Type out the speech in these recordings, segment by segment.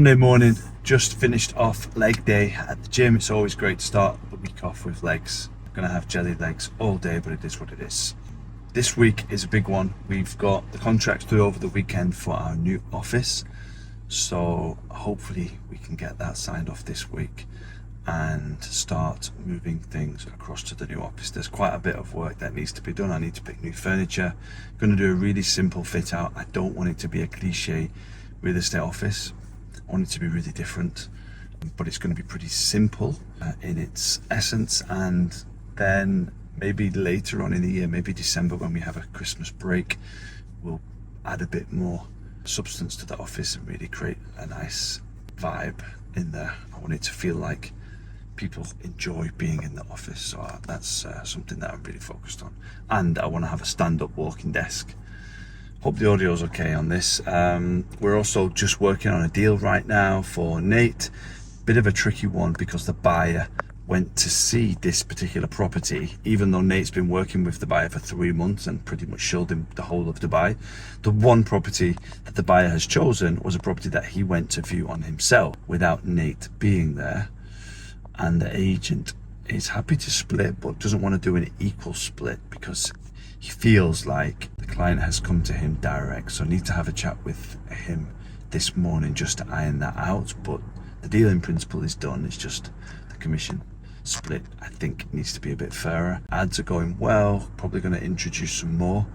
Monday morning, just finished off leg day at the gym. It's always great to start the week off with legs. I'm gonna have jelly legs all day, but it is what it is. This week is a big one. We've got the contracts through over the weekend for our new office, so hopefully we can get that signed off this week and start moving things across to the new office. There's quite a bit of work that needs to be done. I need to pick new furniture. I'm going to do a really simple fit out. I don't want it to be a cliche real estate office. I want it to be really different, but it's going to be pretty simple in its essence. And then maybe later on in the year, maybe December, when we have a Christmas break, we'll add a bit more substance to the office and really create a nice vibe in there. I want it to feel like people enjoy being in the office, so that's something that I'm really focused on. And I want to have a stand-up walking desk. Hope the audio's okay on this. We're also just working on a deal right now for Nate. Bit of a tricky one because the buyer went to see this particular property, even though Nate's been working with the buyer for 3 months and pretty much showed him the whole of Dubai. The one property that the buyer has chosen was a property that he went to view on himself without Nate being there. And the agent is happy to split, but doesn't want to do an equal split because he feels like the client has come to him direct. So I need to have a chat with him this morning just to iron that out. But the deal in principle is done. It's just the commission split, I think, needs to be a bit fairer. Ads are going well. Probably going to introduce some more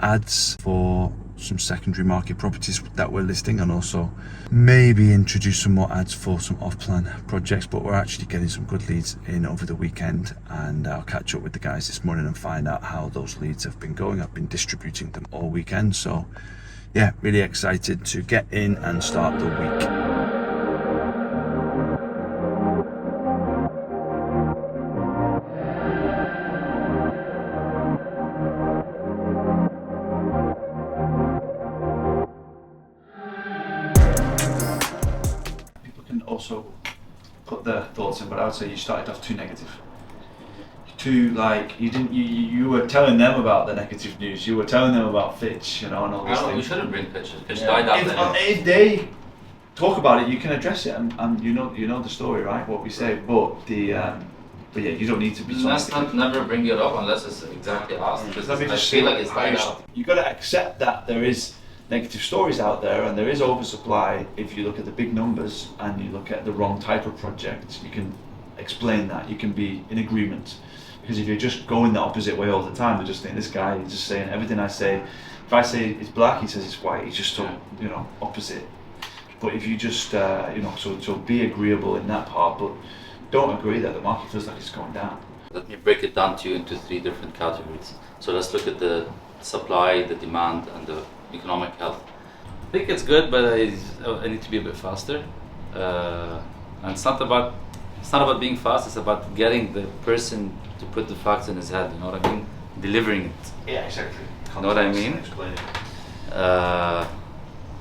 ads for some secondary market properties that we're listing, and also maybe introduce some more ads for some off-plan projects. But we're actually getting some good leads in over the weekend, and I'll catch up with the guys this morning and find out how those leads have been going. I've been distributing them all weekend, so yeah, really excited to get in and start the week. Also put their thoughts in, but I would say you started off too negative. Too like you were telling them about the negative news. You were telling them about Fitch, and all these things. We shouldn't bring Fitch. Fitch died out. If they talk about it, you can address it, and you know the story, right? What we say, but yeah, you don't need to be. Let's never bring it up unless it's exactly asked. Because I feel like it's died out. You got to accept that there is negative stories out there, and there is oversupply. If you look at the big numbers and you look at the wrong type of project, you can explain that. You can be in agreement, because if you're just going the opposite way all the time, they're just saying, this guy is just saying everything I say. If I say it's black, he says it's white. He's just so opposite. But if you just so be agreeable in that part, but don't agree that the market feels like it's going down. Let me break it down to you into 3 different categories. So let's look at the supply, the demand, and the economic health. I think it's good, but I need to be a bit faster. And it's not about being fast. It's about getting the person to put the facts in his head. You know what I mean? Delivering it. Yeah, exactly. You know what I mean?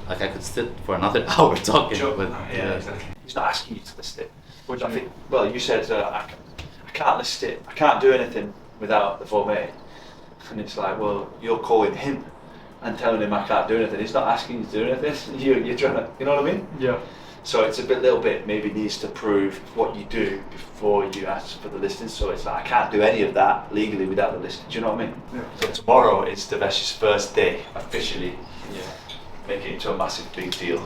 Like I could sit for another hour talking. Sure. But yeah, exactly. He's not asking you to list it. Which I think. Well, you said I can't list it. I can't do anything without the Form A. And it's like, well, you're calling him and telling him I can't do anything. He's not asking you to do anything. You're trying to, you know what I mean? Yeah. So it's a little bit maybe needs to prove what you do before you ask for the listing. So it's like I can't do any of that legally without the listing. Do you know what I mean? Yeah. So tomorrow is Devesh's first day officially. Yeah. Make it into a massive big deal.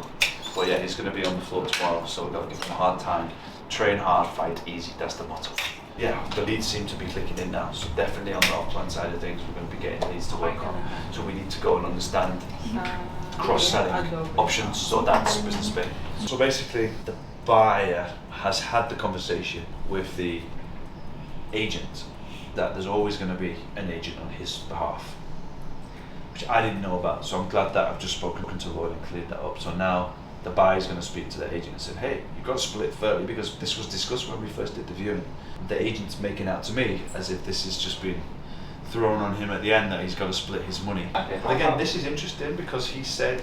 But yeah, he's going to be on the floor tomorrow. So we've got to give him a hard time. Train hard, fight easy. That's the motto. Yeah, the leads seem to be clicking in now, so definitely on the off-plan side of things, we're going to be getting leads to work on. So we need to go and understand cross-selling options, so that's business bay. So basically, the buyer has had the conversation with the agent that there's always going to be an agent on his behalf, which I didn't know about. So I'm glad that I've just spoken to Lloyd and cleared that up. So now the buyer's going to speak to the agent and say, hey, you've got to split fairly, because this was discussed when we first did the viewing. The agent's making out to me as if this has just been thrown on him at the end, that he's got to split his money. Okay. But again, this is interesting because he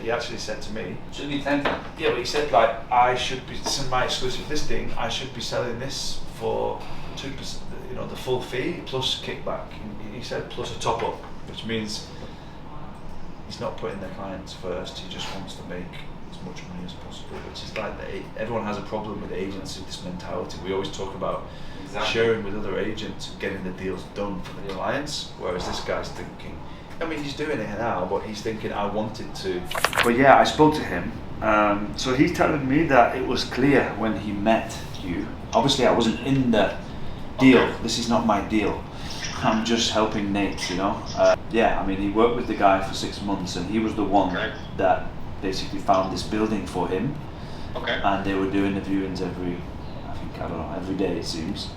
actually said to me, should be 10. yeah, but he said this is my exclusive listing, I should be selling this for 2%, the full fee plus kickback. He said plus a top up, which means he's not putting the clients first, he just wants to make as much money as possible, which is like everyone has a problem with agents with this mentality. We always talk about sharing with other agents and getting the deals done for the clients, whereas this guy's thinking, I mean, he's doing it now, but he's thinking, I wanted to. But yeah, I spoke to him. So he's telling me that it was clear when he met you. Obviously, I wasn't in the deal. Okay. This is not my deal. I'm just helping Nate, you know. Yeah, I mean, he worked with the guy for 6 months, and he was the one that basically found this building for him. Okay. And they were doing the viewings every day it seems.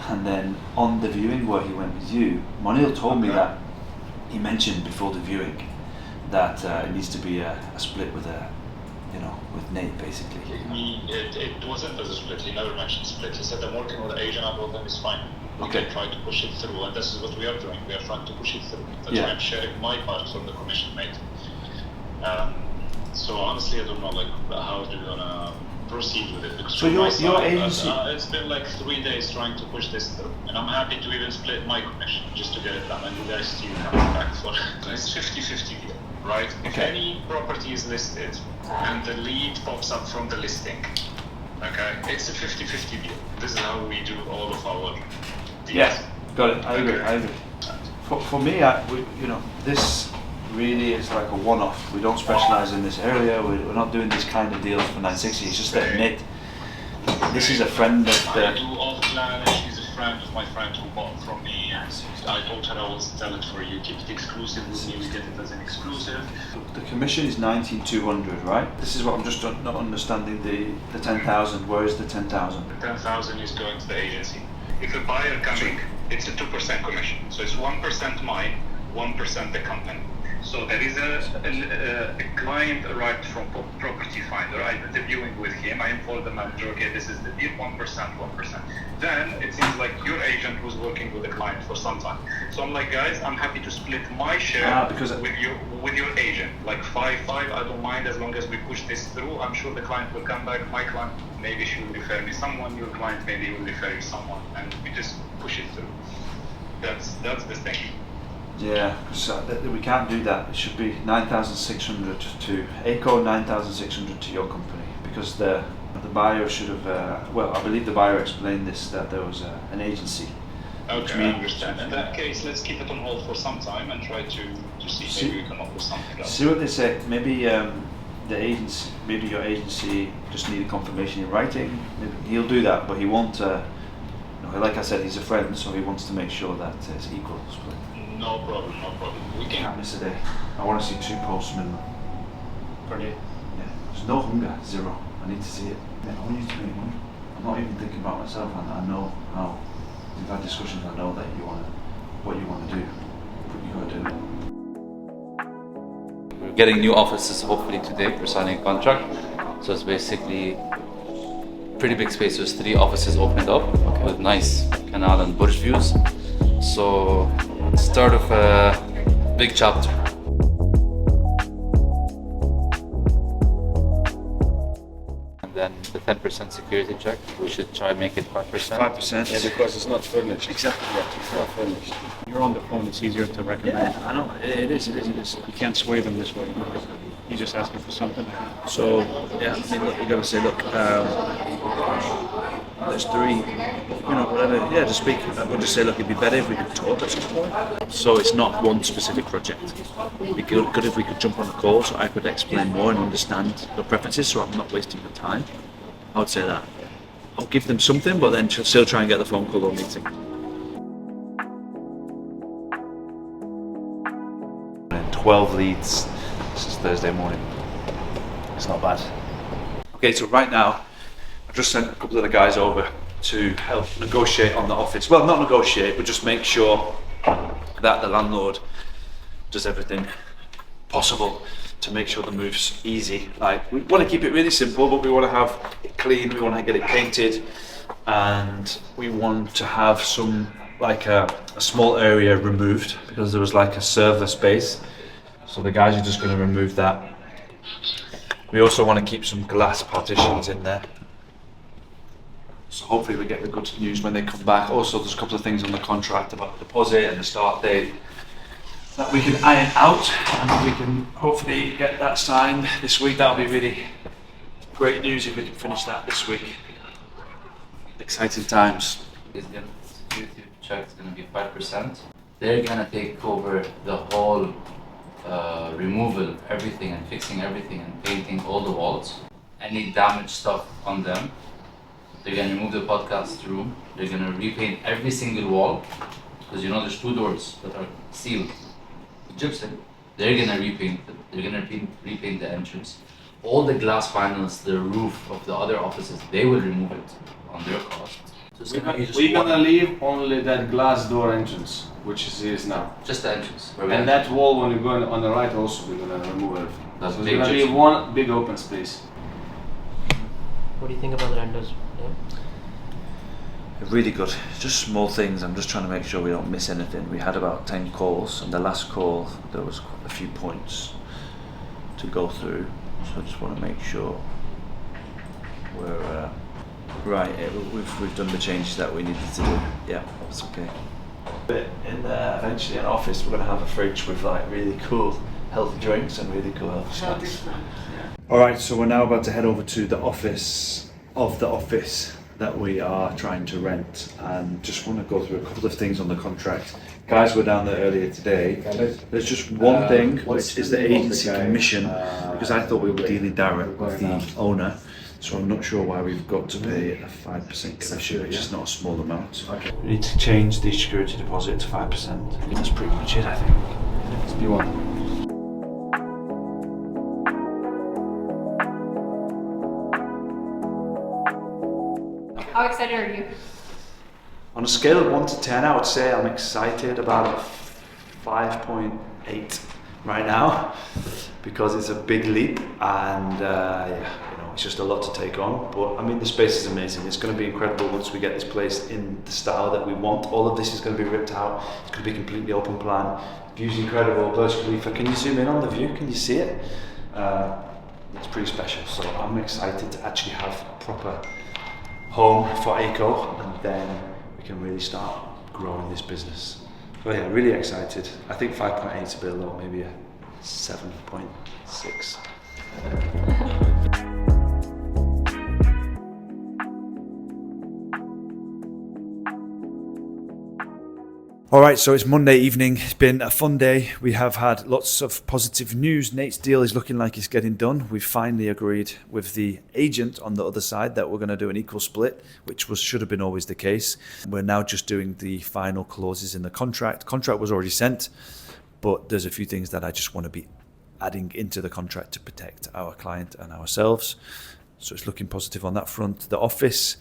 And then on the viewing where he went with you, Monil told me that he mentioned before the viewing that it needs to be a split with with Nate basically. It wasn't as a split. He never mentioned split. He said, I'm working with the agent. I told him it's fine. We can try to push it through, and this is what we are doing. We are trying to push it through. That's why I'm sharing my part from the commission made. So honestly, I don't know how they're gonna proceed with it. Because so your agency, it's been like 3 days trying to push this through, and I'm happy to even split my commission just to get it done. And you guys see coming back for it. It's 50-50 deal, right? If any property is listed and the lead pops up from the listing, it's a 50-50 deal. This is how we do all of our deals. Yeah, got it. I agree. For me, this really is like a one-off. We don't specialize in this area. We're not doing this kind of deals for 960. It's just that Nate, this is a friend that I do all the planning. She's a friend of my friend who bought from me. I told her I will sell it for you. Keep it exclusive with me. We get it as an exclusive. The commission is 19,200, right? This is what I'm just not understanding. The 10,000. Where is the 10,000? The 10,000 is going to the agency. If a buyer coming, it's a 2% commission. So it's 1% mine, 1% the company. So there is a client arrived from Property Finder. I did the viewing with him. I informed the manager, okay, this is the deal, 1%, 1%. Then it seems like your agent was working with the client for some time. So I'm like, guys, I'm happy to split my share with your agent. Like 5-5, I don't mind as long as we push this through. I'm sure the client will come back. My client, maybe she will refer me someone. Your client maybe will refer you someone, and we just push it through. That's the thing. Yeah, so we can't do that. It should be 9,600 to ACO, 9,600 to your company, because the buyer should have. I believe the buyer explained this, that there was an agency. Okay, I understand. In that case, let's keep it on hold for some time and try to see maybe we come up with something else. See what they say. Maybe the agency, maybe your agency just need a confirmation in writing. Maybe he'll do that, but he won't. Like I said, he's a friend, so he wants to make sure that it's equal split. No problem. We Can't miss a day. I want to see 2 posts minimum. Per day? Yeah. There's no hunger, 0. I need to see it. Yeah, I want you to make money. I'm not even thinking about myself, and I know how. We've had discussions, I know that what you want to do, but you got to do it. We're getting new offices hopefully today. We're signing a contract. So it's basically pretty big space. There's 3 offices opened up with nice canal and Burj views. So start of a big chapter. And then the 10% security check, we should try and make it 5%. 5%? Yeah, because it's not furnished. Exactly. Yeah, it's not furnished. You're on the phone, it's easier to recommend. Yeah, I know. It is. You can't sway them this way. He's just asking for something. So, yeah, I mean, look, you got to say, look, there's 3, whatever. Yeah, to speak. I would just say, look, it'd be better if we could talk at some point. So it's not one specific project. It'd be good if we could jump on a call so I could explain more and understand the preferences, so I'm not wasting your time. I would say that. I'll give them something, but then still try and get the phone call or meeting. 12 leads. This is Thursday morning. It's not bad. Okay, so right now, I've just sent a couple of the guys over to help negotiate on the office. Well, not negotiate, but just make sure that the landlord does everything possible to make sure the move's easy. Like, we want to keep it really simple, but we want to have it clean, we want to get it painted, and we want to have some, like a small area removed, because there was like a server space. So the guys are just going to remove that. We also want to keep some glass partitions in there. So hopefully we get the good news when they come back. Also, there's a couple of things on the contract about the deposit and the start date. that we can iron out, and we can hopefully get that signed this week. That'll be really great news if we can finish that this week. Exciting times. Is the security check is going to be 5%. They're going to take over the whole removal of everything and fixing everything and painting all the walls. Any damaged stuff on them, they're going to remove the podcast room. They're going to repaint every single wall, because you know there's 2 doors that are sealed with gypsum. They're going to repaint them. They're going to repaint the entrance. All the glass panels, the roof of the other offices, they will remove it on their cost. So it's gonna be just We're gonna leave only that glass door entrance, which is now. just the entrance. And that wall, when you go on the right, also we're gonna remove everything. That's So big it's gonna be gypsum. one big open space. What do you think about the renders? Really good. Just small things. I'm just trying to make sure we don't miss anything. We had about 10 calls, and the last call there was quite a few points to go through. So I just want to make sure we're right. We've done the changes that we needed to do. Yeah, that's okay. But eventually in office we're going to have a fridge with like really cool healthy drinks and really cool healthy snacks. All right, so we're now about to head over to the office that we are trying to rent, and just want to go through a couple of things on the contract. Guys were down there earlier today. There's just one thing, which is the agency commission, because I thought we were dealing direct with the owner, so I'm not sure why we've got to pay a 5% commission, which is not a small amount. We need to change the security deposit to 5%. That's pretty much it, I think. Let's be one. How excited are you? On a scale of 1 to 10, I would say I'm excited about a 5.8 right now, because it's a big leap, and it's just a lot to take on. But I mean, the space is amazing. It's going to be incredible once we get this place in the style that we want. All of this is going to be ripped out. It's going to be completely open plan. View's incredible. Burj Khalifa. Can you zoom in on the view? Can you see it? It's pretty special. So I'm excited to actually have a proper home for ACO, and then we can really start growing this business. So yeah, really excited. I think 5.8 is a bit low, maybe a 7.6. All right, so it's Monday evening. It's been a fun day. We have had lots of positive news. Nate's deal is looking like it's getting done. We finally agreed with the agent on the other side that we're going to do an equal split, which should have been always the case. We're now just doing the final clauses in the contract. Contract was already sent, but there's a few things that I just want to be adding into the contract to protect our client and ourselves. So it's looking positive on that front. The office,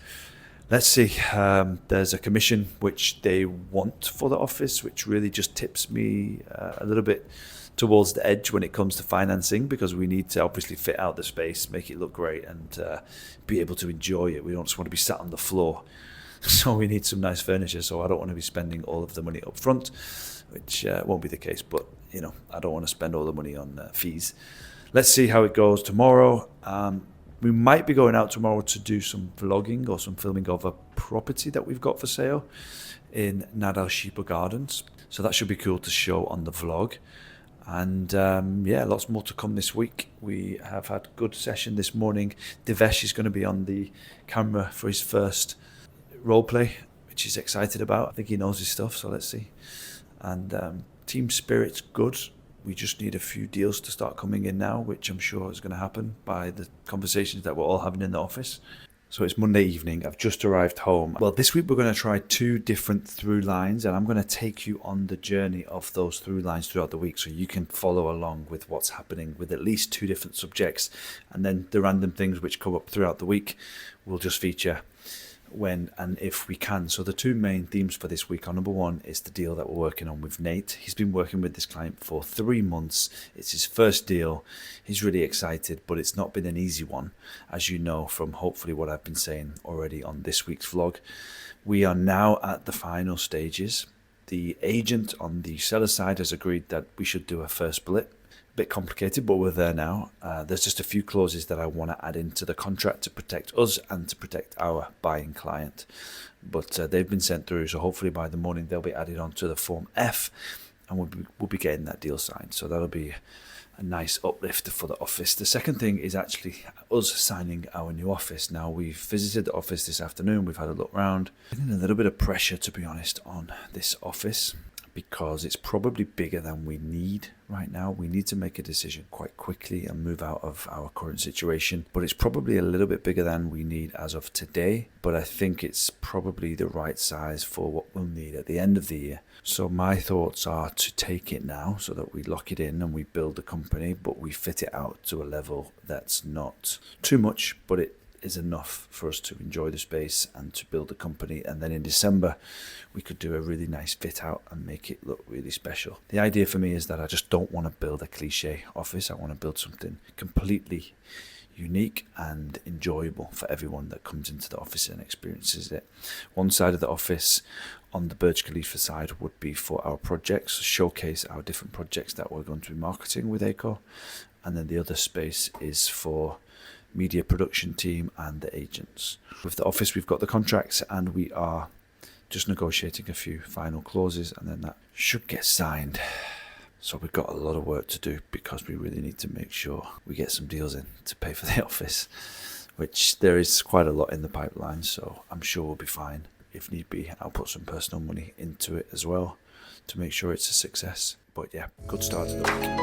let's see, there's a commission which they want for the office, which really just tips me a little bit towards the edge when it comes to financing, because we need to obviously fit out the space, make it look great, and be able to enjoy it. We don't just want to be sat on the floor. So we need some nice furniture, so I don't want to be spending all of the money up front, which won't be the case, but I don't want to spend all the money on fees. Let's see how it goes tomorrow. We might be going out tomorrow to do some vlogging or some filming of a property that we've got for sale in Nad Al Sheba Gardens. So that should be cool to show on the vlog. And lots more to come this week. We have had a good session this morning. Devesh is going to be on the camera for his first role play, which he's excited about. I think he knows his stuff, so let's see. And team spirit's good. We just need a few deals to start coming in now, which I'm sure is going to happen by the conversations that we're all having in the office. So it's Monday evening. I've just arrived home. Well, this week we're going to try 2 different through lines, and I'm going to take you on the journey of those through lines throughout the week, so you can follow along with what's happening with at least 2 different subjects. And then the random things which come up throughout the week will just feature when and if we can. So the 2 main themes for this week are, number 1 is the deal that we're working on with Nate. He's been working with this client for 3 months. It's his first deal. He's really excited, but it's not been an easy one, as you know from hopefully what I've been saying already on this week's vlog. We are now at the final stages. The agent on the seller side has agreed that we should do a first split. Bit complicated, but we're there now. There's just a few clauses that I want to add into the contract to protect us and to protect our buying client. But they've been sent through, so hopefully by the morning they'll be added onto the Form F, and we'll be getting that deal signed. So that'll be a nice uplift for the office. The second thing is actually us signing our new office. Now, we've visited the office this afternoon. We've had a look around. Feeling a little bit of pressure, to be honest, on this office, because it's probably bigger than we need right now. We need to make a decision quite quickly and move out of our current situation, but it's probably a little bit bigger than we need as of today, but I think it's probably the right size for what we'll need at the end of the year. So my thoughts are to take it now so that we lock it in and we build the company, but we fit it out to a level that's not too much, but it is enough for us to enjoy the space and to build a company. And then in December we could do a really nice fit out and make it look really special. The idea for me is that I just don't want to build a cliche office. I want to build something completely unique and enjoyable for everyone that comes into the office and experiences it. One side of the office on the Burj Khalifa side would be for our projects, showcase our different projects that we're going to be marketing with ACO, and then the other space is for media production team and the agents. With the office, we've got the contracts and we are just negotiating a few final clauses, and then that should get signed. So we've got a lot of work to do because we really need to make sure we get some deals in to pay for the office, which there is quite a lot in the pipeline, so I'm sure we'll be fine. If need be, I'll put some personal money into it as well to make sure it's a success. But yeah, good start to the week.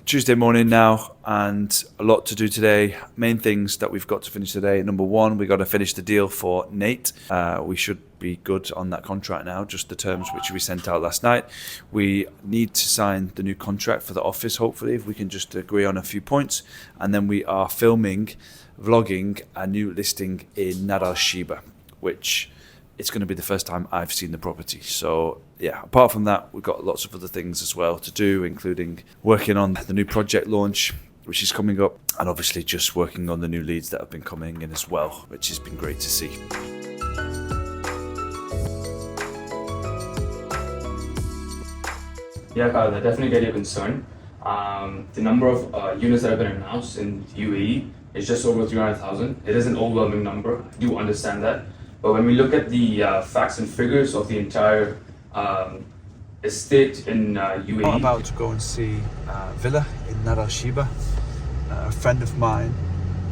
Tuesday morning now, and a lot to do today. Main things that we've got to finish today. Number one, we got to finish the deal for Nate. We should be good on that contract now, just the terms which we sent out last night. We need to sign the new contract for the office, hopefully, if we can just agree on a few points. And then we are vlogging a new listing in Nad Al Sheba, which it's going to be the first time I've seen the property. So yeah, apart from that, we've got lots of other things as well to do, including working on the new project launch, which is coming up, and obviously just working on the new leads that have been coming in as well, which has been great to see. Yeah, Kyle, I definitely get your concern. The number of units that have been announced in UAE is just over 300,000. It is an overwhelming number. I do understand that. But when we look at the facts and figures of the entire estate in UAE... I'm about to go and see a villa in Nad Al Sheba. A friend of mine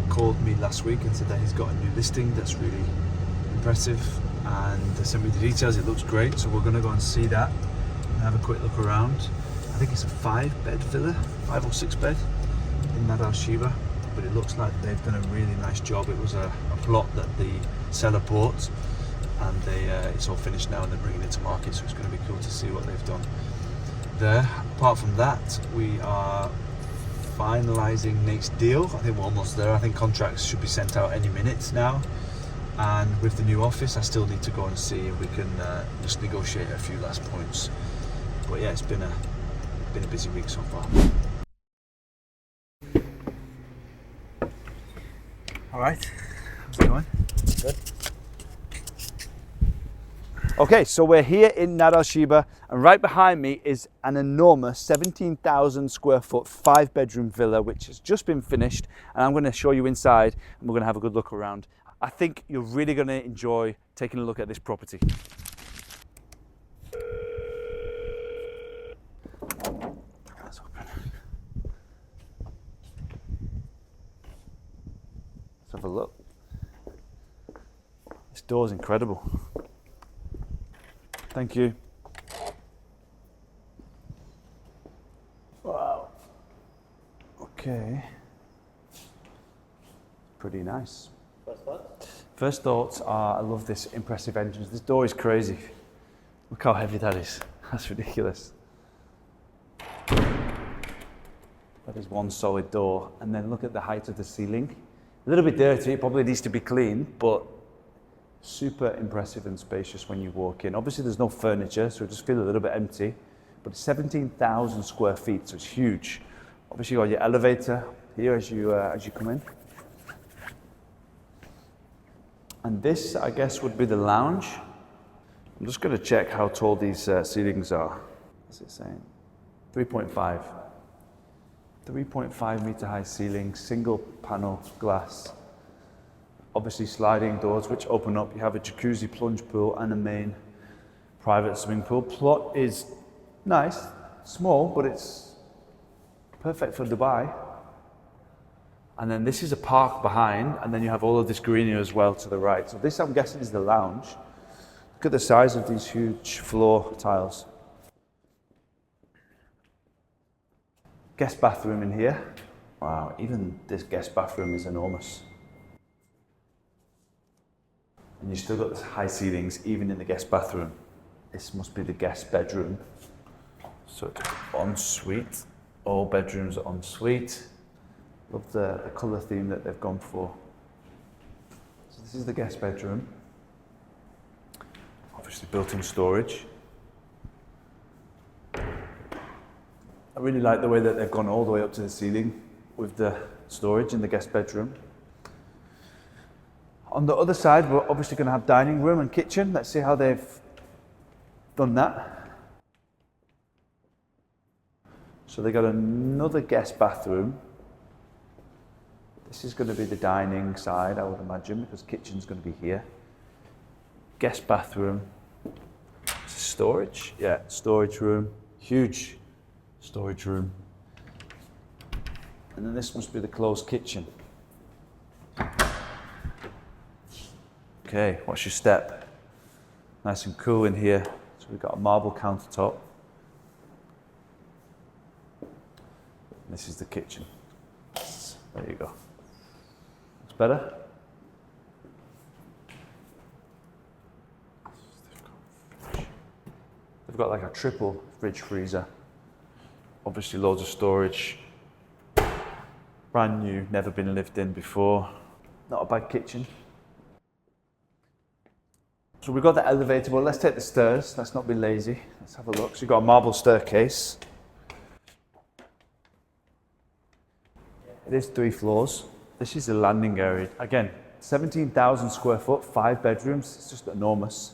called me last week and said that he's got a new listing that's really impressive, and they sent me the details. It looks great, so we're going to go and see that and have a quick look around. I think it's a 5-bed villa, 5 or 6 bed in Nad Al Sheba, but it looks like they've done a really nice job. It was a plot that the seller bought, and it's all finished now and they're bringing it to market, so it's going to be cool to see what they've done there. Apart from that, we are finalising Nate's deal. I think we're almost there. I think contracts should be sent out any minute now, and with the new office I still need to go and see if we can just negotiate a few last points. But yeah, it's been a busy week so far. Alright, how's it going? Good. Okay, so we're here in Nad Al Sheba, and right behind me is an enormous 17,000 square foot 5-bedroom villa which has just been finished, and I'm going to show you inside and we're going to have a good look around. I think you're really going to enjoy taking a look at this property. Let's open. Let's have a look. This door's incredible. Thank you. Wow. Okay. Pretty nice. First thoughts? First thoughts are, I love this impressive entrance. This door is crazy. Look how heavy that is. That's ridiculous. That is one solid door. And then look at the height of the ceiling. A little bit dirty, it probably needs to be cleaned, but super impressive and spacious when you walk in. Obviously there's no furniture, so it just feels a little bit empty, but it's 17,000 square feet, so it's huge. Obviously you got your elevator here as you come in. And this, I guess, would be the lounge. I'm just going to check how tall these ceilings are. What's it saying? 3.5. 3.5 meter high ceiling, single panel glass. Obviously sliding doors which open up. You have a jacuzzi, plunge pool and a main private swimming pool. Plot is nice, small, but it's perfect for Dubai. And then this is a park behind, and then you have all of this greenery as well to the right. So this, I'm guessing, is the lounge. Look at the size of these huge floor tiles. Guest bathroom in here. Wow, even this guest bathroom is enormous. And you've still got this high ceilings, even in the guest bathroom. This must be the guest bedroom. So it's ensuite. All bedrooms are ensuite. Love the colour theme that they've gone for. So this is the guest bedroom. Obviously built-in storage. I really like the way that they've gone all the way up to the ceiling with the storage in the guest bedroom. On the other side, we're obviously going to have dining room and kitchen. Let's see how they've done that. So they got another guest bathroom. This is going to be the dining side, I would imagine, because kitchen's going to be here. Guest bathroom. Storage, yeah, storage room. Huge storage room. And then this must be the closed kitchen. Okay, what's your step? Nice and cool in here. So we've got a marble countertop. This is the kitchen. There you go. Looks better. They've got like a triple fridge freezer. Obviously loads of storage. Brand new, never been lived in before. Not a bad kitchen. So we've got the elevator, but let's take the stairs. Let's not be lazy. Let's have a look. So you've got a marble staircase. It is 3 floors. This is the landing area. Again, 17,000 square foot, 5 bedrooms. It's just enormous.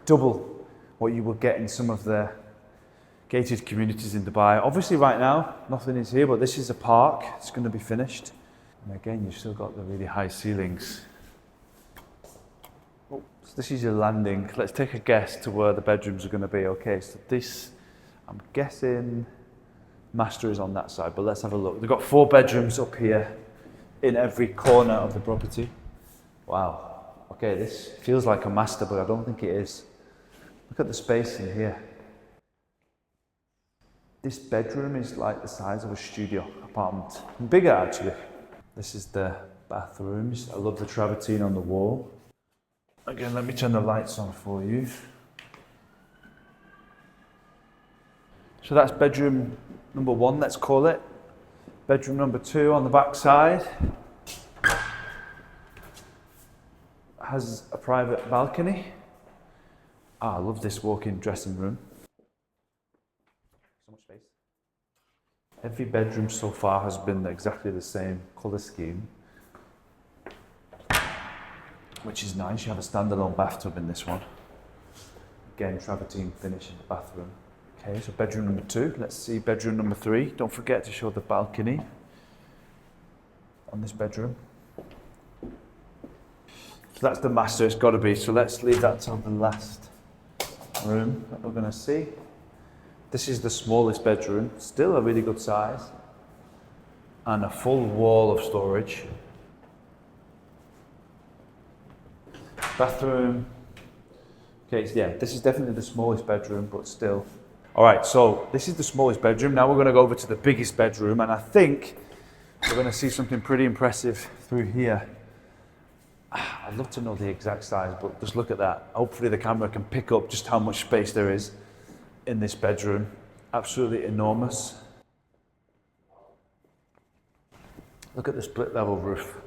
Double what you would get in some of the gated communities in Dubai. Obviously right now, nothing is here, but this is a park. It's going to be finished. And again, you've still got the really high ceilings. Oh, so this is your landing. Let's take a guess to where the bedrooms are going to be. Okay, so this, I'm guessing master is on that side, but let's have a look. They've got 4 bedrooms up here in every corner of the property. Wow. Okay, this feels like a master, but I don't think it is. Look at the space in here. This bedroom is like the size of a studio apartment. Bigger actually. This is the bathrooms. I love the travertine on the wall. Again, let me turn the lights on for you. So that's bedroom number 1, let's call it. Bedroom number 2 on the back side. Has a private balcony. I love this walk-in dressing room. So much space. Every bedroom so far has been exactly the same colour scheme, which is nice. You have a standalone bathtub in this one. Again, travertine finish in the bathroom. Okay, so bedroom number 2. Let's see bedroom number 3. Don't forget to show the balcony on this bedroom. So that's the master, it's got to be. So let's leave that till the last room that we're going to see. This is the smallest bedroom, still a really good size, and a full wall of storage. Bathroom. Okay, yeah, this is definitely the smallest bedroom, but still. All right, so this is the smallest bedroom. Now we're going to go over to the biggest bedroom, and I think we're going to see something pretty impressive through here. I'd love to know the exact size, but just look at that. Hopefully the camera can pick up just how much space there is in this bedroom. Absolutely enormous. Look at the split level roof.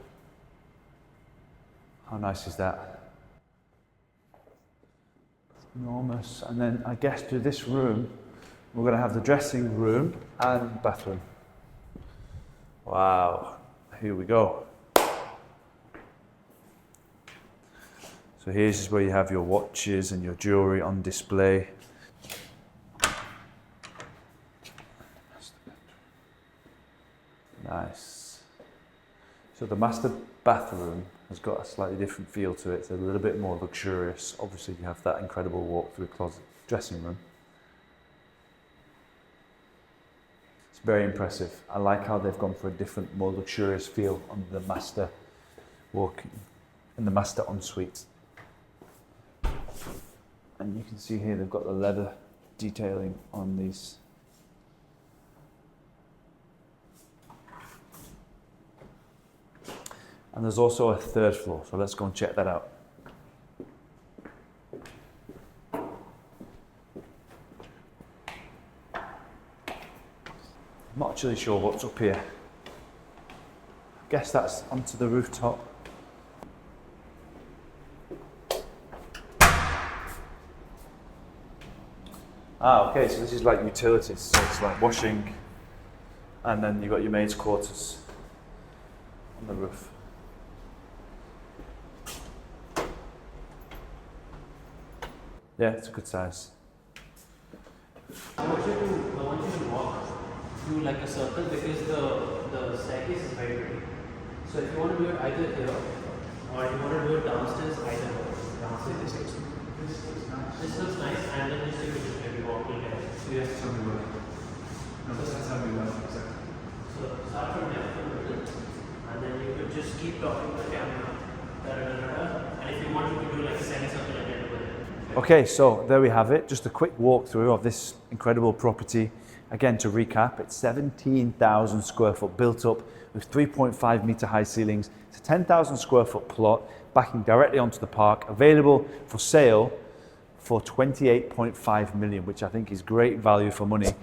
How nice is that? Enormous. And then I guess to this room, we're going to have the dressing room and bathroom. Wow. Here we go. So here's where you have your watches and your jewelry on display. Nice. So the master bathroom has got a slightly different feel to it. It's a little bit more luxurious. Obviously you have that incredible walk-through closet dressing room. It's very impressive. I like how they've gone for a different, more luxurious feel on the master walk in the master ensuite. And you can see here they've got the leather detailing on these. And there's also a third floor, so let's go and check that out. I'm not actually sure what's up here. I guess that's onto the rooftop. Ah, okay, so this is like utilities, so it's like washing, and then you've got your maid's quarters on the roof. Yeah, it's a good size. I want you to walk through like a circle because the staircase is very pretty. So if you want to do it either here or if you want to do it downstairs, either downstairs. This looks nice, and then you could just maybe walk in there. So you have to tell me where. No, that's how we went, exactly. So start from there, from the middle, and then you could just keep talking to the camera. And if you want, you could do like a semicircle and end with it. Okay, so there we have it. Just a quick walkthrough of this incredible property. Again, to recap, it's 17,000 square foot built up with 3.5 meter high ceilings. It's a 10,000 square foot plot backing directly onto the park, available for sale for 28.5 million, which I think is great value for money.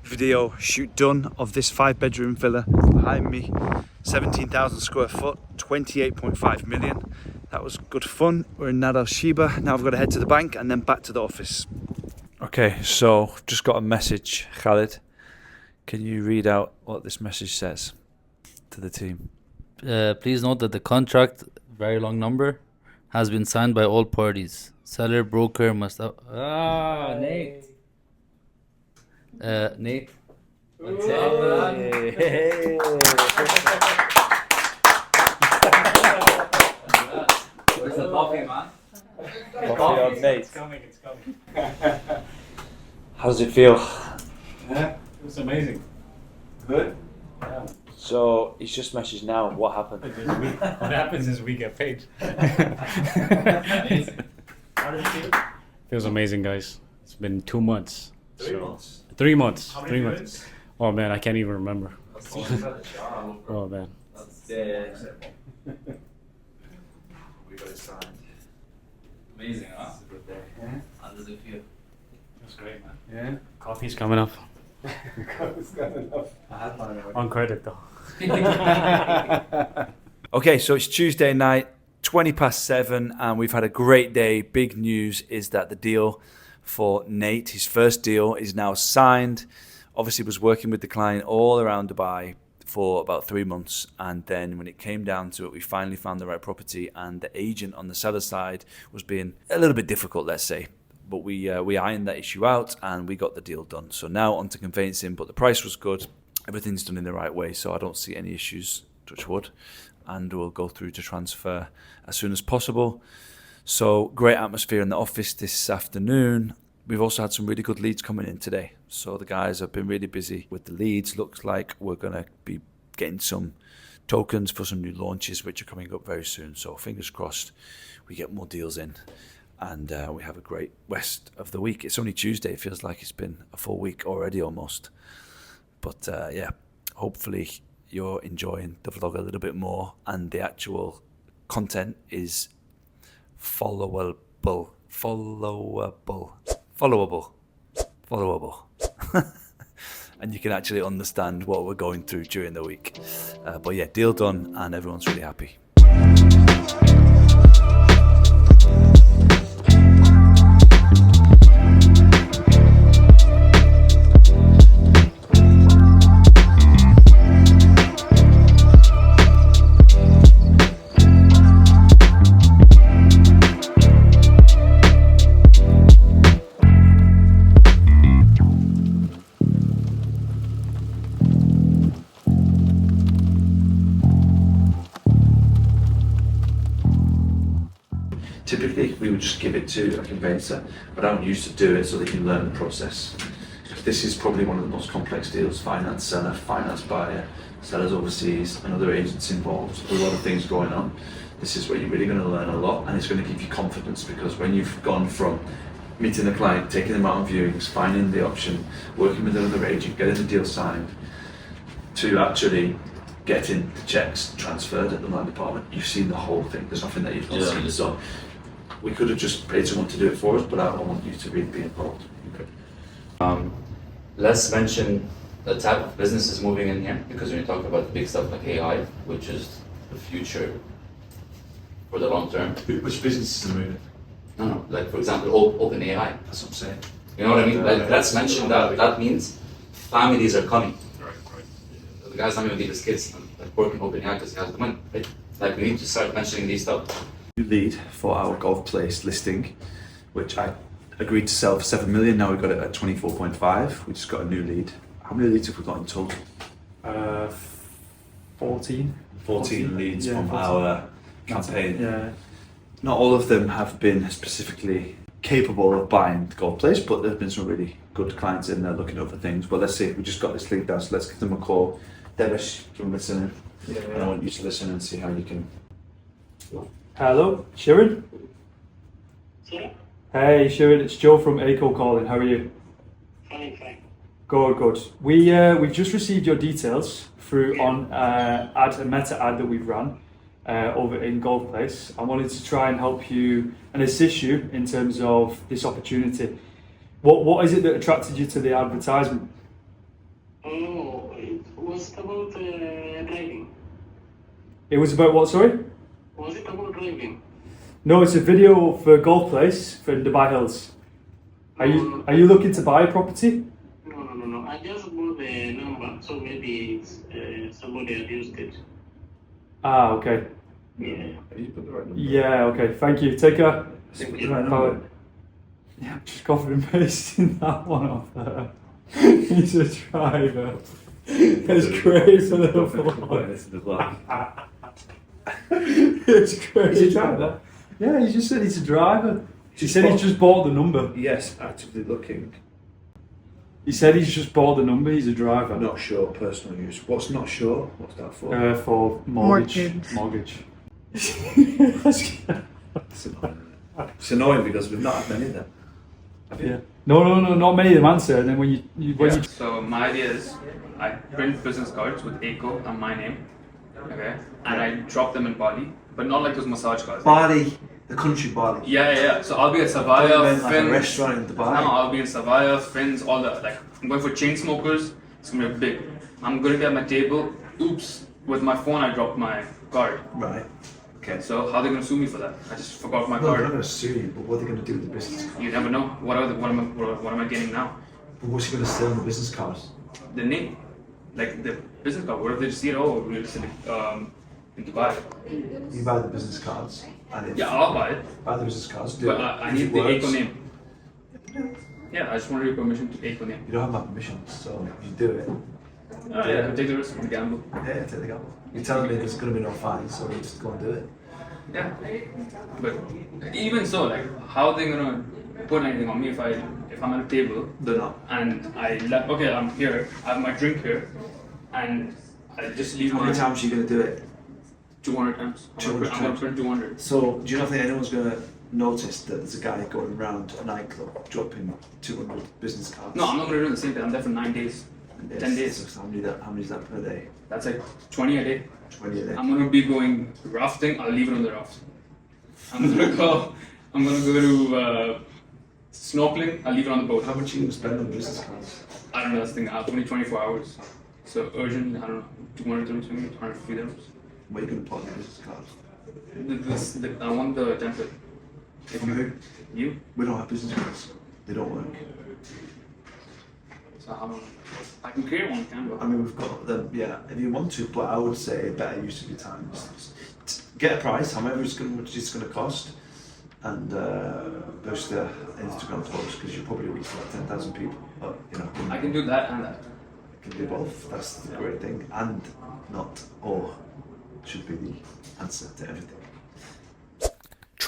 Video shoot done of this 5-bedroom villa behind me, 17,000 square foot, 28.5 million. That was good fun. We're in Nad Al Sheba. Now I've got to head to the bank and then back to the office. Okay, so just got a message. Khalid, can you read out what this message says to the team? Please note that the contract, very long number, has been signed by all parties. Seller, broker must... Nate. Nate. What's up, man? Hey. Where's the coffee, man? Coffee on Nate. It's coming. How does it feel? Yeah, it was amazing. Good. Yeah. So he's just messaged now. What happened? What happens is we get paid. How does it feel? Feels amazing, guys. It's been 2 months. 3 months. 3 months. How 3 many months. minutes? Oh man, I can't even remember. Oh man. Yeah. We got it signed. Amazing, huh? How does it feel? That's great, man. Yeah. Coffee's coming up. It's got enough. I had mine already. On credit though. Okay, so it's Tuesday night, 7:20, and we've had a great day. Big news is that the deal for Nate, his first deal, is now signed. Obviously was working with the client all around Dubai for about 3 months, and then when it came down to it, we finally found the right property, and the agent on the seller side was being a little bit difficult, let's say. But we ironed that issue out and we got the deal done. So now on to conveyancing, but the price was good. Everything's done in the right way, so I don't see any issues, touch wood. And we'll go through to transfer as soon as possible. So great atmosphere in the office this afternoon. We've also had some really good leads coming in today. So the guys have been really busy with the leads. Looks like we're going to be getting some tokens for some new launches, which are coming up very soon. So fingers crossed we get more deals in. And we have a great rest of the week. It's only Tuesday. It feels like it's been a full week already almost. But yeah, hopefully you're enjoying the vlog a little bit more and the actual content is followable. And you can actually understand what we're going through during the week. But yeah, deal done and everyone's really happy. typically we would just give it to a conveyancer, but I don't used to do it so they can learn the process. This is probably one of the most complex deals: finance seller, finance buyer, sellers overseas, and other agents involved. A lot of things going on. This is where you're really going to learn a lot, and it's going to give you confidence, because when you've gone from meeting the client, taking them out on viewings, finding the option, working with another agent, getting the deal signed, to actually getting the checks transferred at the land department, you've seen the whole thing. There's nothing that you've not seen. So we could have just paid someone to do it for us, but I want you to really be involved. Let's mention the type of businesses moving in here, because when you talk about the big stuff like AI, which is the future for the long term. Which businesses are moving? No, like for example, open AI. That's what I'm saying. You know what I mean? Like, let's mention that. That means families are coming. Right. The guy's not going to leave his kids like working open AI because he has the money, right? Like, we need to start mentioning these stuff. New lead for our golf place listing, which I agreed to sell for 7 million. Now we've got it at 24.5. We just got a new lead. How many leads have we got in total? 14. 14 leads Yeah, from 14. our campaign. Yeah. Not all of them have been specifically capable of buying the golf place, but there have been some really good clients in there looking over things. Well, let's see. We just got this lead down, so let's give them a call. Devish, do you want to listen in? And I want you to listen and see how you can. Hello, Sharon? Sorry? Hey Sharon, it's Joe from ACO calling. How are you? Fine. Good. We've just received your details through on a meta ad that we've run over in Golf Place. I wanted to try and help you and assist you in terms of this opportunity. What is it that attracted you to the advertisement? Oh, it was about driving. It was about what, sorry? Was it about driving? No, it's a video for Golf Place for Dubai Hills. Are you looking to buy a property? No. I just bought the number, so maybe it's, somebody had used it. Ah, okay. Yeah. You put the right number. Yeah, okay. Thank you. Take care. Put the right number. Yeah, I'm just copying and pasting that one off there. He's a driver. It's great for the vlog. It's great. Is he a driver? Yeah, he just said he's a driver. He said he's just bought the number. Yes, actively looking. He said he's just bought the number. He's a driver. Not sure, personal use. What's not sure? What's that for? For mortgage. It's annoying. It's annoying because we've not had many of them. Have you? Yeah. No, not many of them answer. And then when you So my idea is I print business cards with ACO and my name, okay, and I drop them in Bali, but not like those massage cards. Bali, the country Bali. Yeah. So I'll be at Savaya, Like Fins. a restaurant in Dubai. No, I'll be in Savaya, Fins, all that. Like, I'm going for chain smokers. It's gonna be big. I'm gonna be at my table. Oops, with my phone I dropped my card. Right. Okay. So how are they gonna sue me for that? I just forgot my No, they're not card. going to sue you, but what are they going to do with the business card? You never know. What am I getting now? But what's he going to say on the business cards? The name, like the business card. What if they just see it? Oh, we're just in Dubai. You buy the business cards, and if Yeah, I'll buy it, buy the business cards, do but it. I If need it the works, ACO name. Yeah, I just wanted your permission to ACO name. You don't have my permission, so you do it. Oh yeah, I take the risk of the gamble. Yeah, take the gamble. You're telling me there's going to be no fine, so you just go and do it. Yeah, but even so, like, how are they gonna put anything on me if I'm at a table They're not. and okay, I'm here, I have my drink here, and I just leave How my many times are you going to do it? 200 times. 200 I'm gonna times. print 200. So, do you not think anyone's going to notice that there's a guy going around a nightclub dropping 200 business cards? No, I'm not gonna do the same thing. I'm there for 9 days. And 10 days. So how many is that per day? That's like 20 a day. 20 a day. I'm gonna be going rafting. I'll leave it on the raft. I'm gonna go to snorkeling. I'll leave it on the boat. How much are you going to spend on business cards? I don't know. That's the thing. I have only 24 hours. So urgent. I don't know. 200 dirhams, 250 dirhams. What are you going to put on the business cards? I want the template. If From who? you, We don't have business cards. They don't work. so I can create one Canva. I mean, we've got them, yeah, if you want to, but I would say better use of your time. Get a price, however it's going to cost, and post the Instagram post, because you'll probably reach like 10,000 people. But, you know, I can do that and that. you can do both. That's the great thing. And not or should be the answer to everything.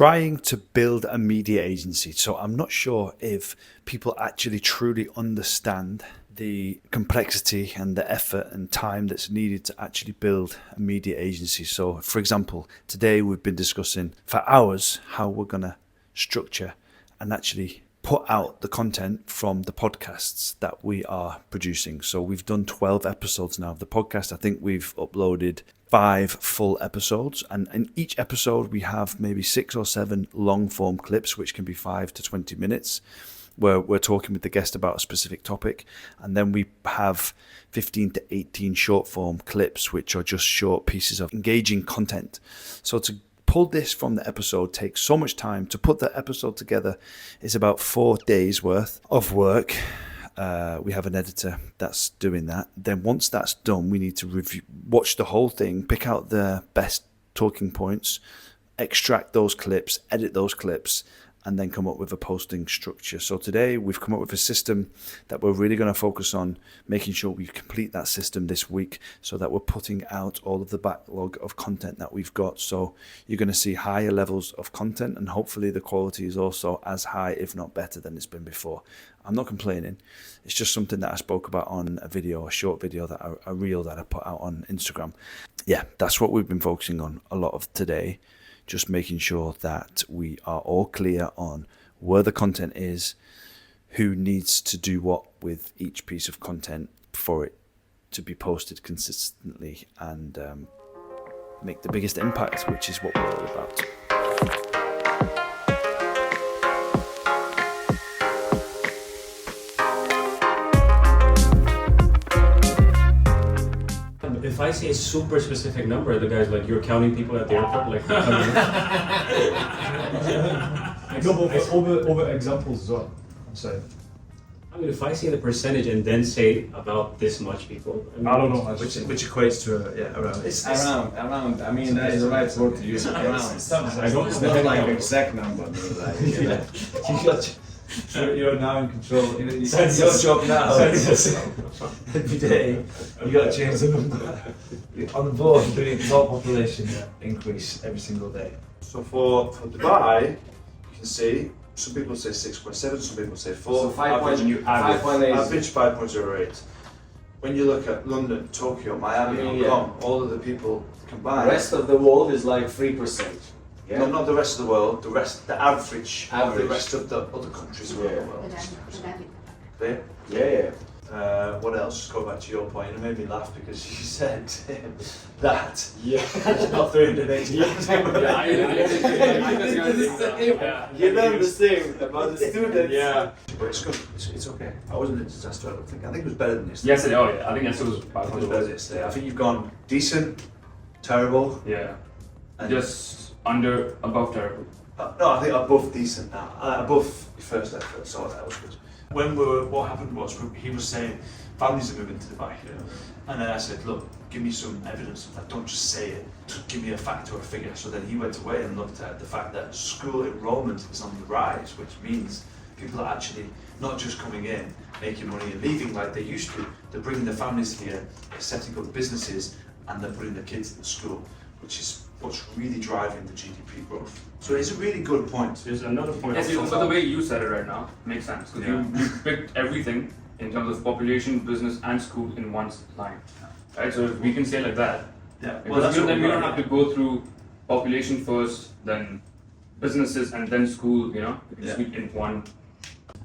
trying to build a media agency. So I'm not sure if people actually truly understand the complexity and the effort and time that's needed to actually build a media agency. So, for example, today we've been discussing for hours how we're going to structure and actually put out the content from the podcasts that we are producing. So we've done 12 episodes now of the podcast. I think we've uploaded 5 full episodes, and in each episode we have maybe 6 or 7 long form clips, which can be 5 to 20 minutes, where we're talking with the guest about a specific topic. And then we have 15 to 18 short form clips, which are just short pieces of engaging content. So to pull this from the episode takes so much time. To put the episode together is about 4 days worth of work. We have an editor that's doing that. Then once that's done, we need to watch the whole thing, pick out the best talking points, extract those clips, edit those clips, and then come up with a posting structure. So today we've come up with a system that we're really going to focus on making sure we complete that system this week, so that we're putting out all of the backlog of content that we've got. So you're going to see higher levels of content, and hopefully the quality is also as high, if not better, than it's been before. I'm not complaining. It's just something that I spoke about on a video, a short video, a reel that I put out on Instagram. Yeah, that's what we've been focusing on a lot of today. Just making sure that we are all clear on where the content is, who needs to do what with each piece of content for it to be posted consistently and make the biggest impact, which is what we're all about. If I say a super specific number, the guy's like, "You're counting people at the airport?" Like, over examples as well. I'm saying. I mean, if I say the percentage and then say about this much people, I don't know. Which equates to around. It's around. I mean, that is the right word to use. Around. I don't It's not like an exact number. Like, you know. You're now in control. It's Census. your job now. Census. Every day you got to change the number. You're on the board, doing total population increase every single day. So for Dubai, you can see some people say 6.7, some people say 4. So 5.8. Average 5.08. When you look at London, Tokyo, Miami, Hong Kong, all of the people combined. The rest of the world is like 3%. Yeah? No, not the rest of the world. The average. Of the rest of the other countries around the world. Clear? Yeah. What else? Just go back to your point. It made me laugh because you said that. Yeah. It's not 380. You know the same about the students. Yeah. But it's good. It's okay. I wasn't a disaster, I don't think. I think it was better than yesterday. Yesterday, I think yesterday was It was better than yesterday. I think you've gone decent, terrible. Yeah. And Just above terrible. no, I think above decent now. Above your first effort, so that was good. What happened was he was saying families are moving to Dubai, and then I said, look, give me some evidence of that. Don't just say it. Just give me a fact or a figure. So then he went away and looked at the fact that school enrollment is on the rise, which means people are actually not just coming in, making money and leaving like they used to. They're bringing their families here, they're setting up businesses, and they're putting their kids in the school, which is what's really driving the GDP growth. So it's a really good point. There's another point. Yes, So the way you said it right now makes sense, because you picked everything in terms of population, business, and school in one line. Right? So if we can say like that, because then we don't have to go through population first, then businesses, and then school. We can speak in one.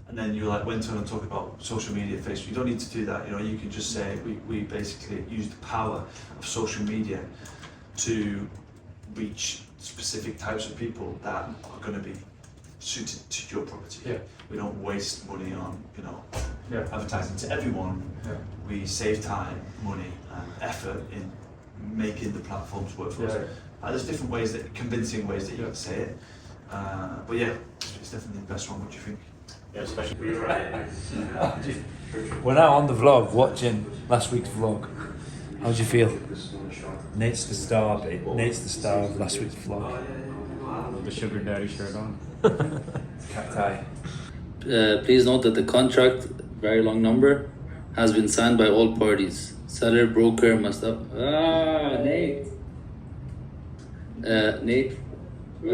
And then you went on and talked about social media, Facebook. You don't need to do that. You can just say we basically use the power of social media to reach specific types of people that are going to be suited to your property. Yeah. We don't waste money on advertising to everyone. Yeah. We save time, money, and effort in making the platforms work for us. There's different ways convincing ways that you can say it. But it's definitely the best one. What do you think? Yeah, especially. We're now on the vlog, watching last week's vlog. How do you feel? Nate's the star, babe. Nate's the star of last week's vlog. The sugar daddy shirt on. Cacti. Please note that the contract, very long number, has been signed by all parties. Seller, broker must have... Nate. Nate, Had